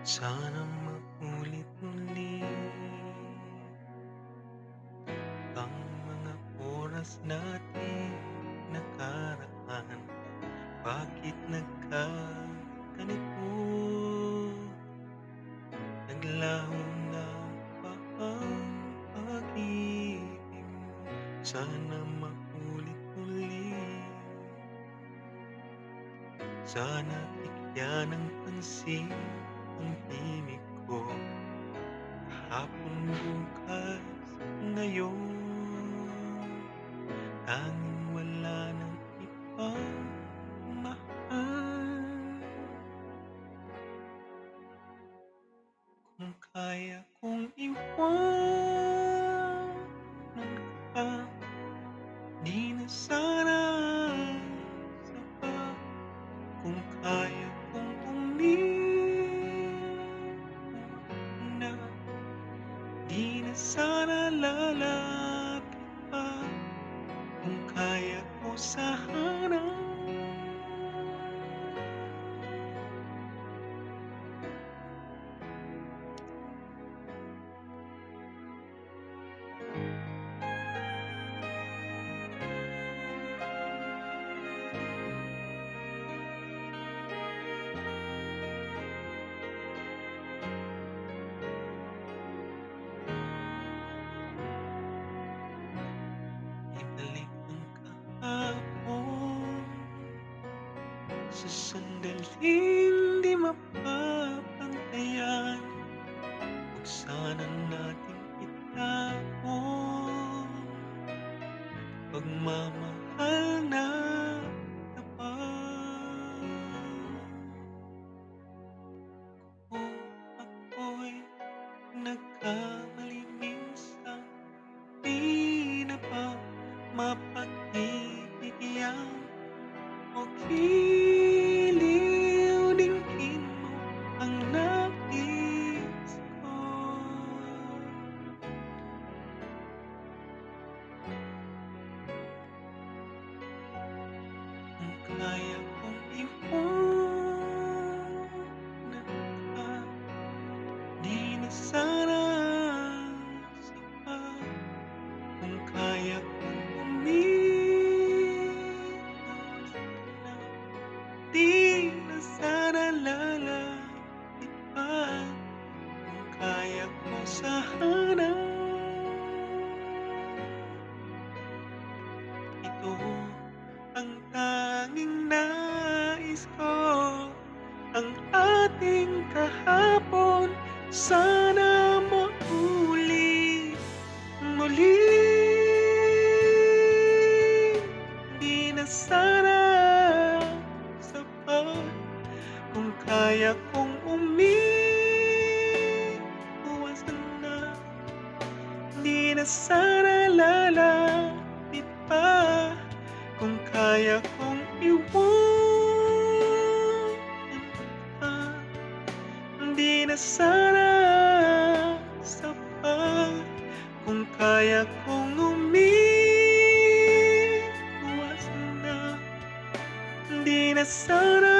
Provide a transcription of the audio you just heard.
Sana maulit-ulit ang mga oras natin nakaraan. Bakit nagkaganito? Naglaho na ba ang pag-ibig mo? Sana maulit-ulit. Sana bigyan ng pansin ang himig ko. Kahapon, bukas, ngayon, tanging wala ng ibang mahal. Kung kaya kong iwanan ka, di na sana sapat. Kung kaya kong umiwas na, di na sana lalapit pa. Kung kaya ko sana ibalik ang kahapon sa sandaling di mapapantayan. Huwag sana nating itapon pagmamahal na tapat. Kung ako'y nagkamali minsan, di na ba mapagbibigyan o giliw dinggin mo ang nais ko? Kung kaya kong iwanan ka, di na sana sapat. Kung kaya kong umiwas na, di na sana lalapit pa. Kung kaya ko sana, ito ang tanging nais ko. Ang ating kahapon sana maulit muli. Di na sana sapat. Kung kaya kong umiwas na, di na sana lalapit pa. Kung kaya kong iwanan ka, di na sana sapat. Kung kaya kong umiwas na, di na sana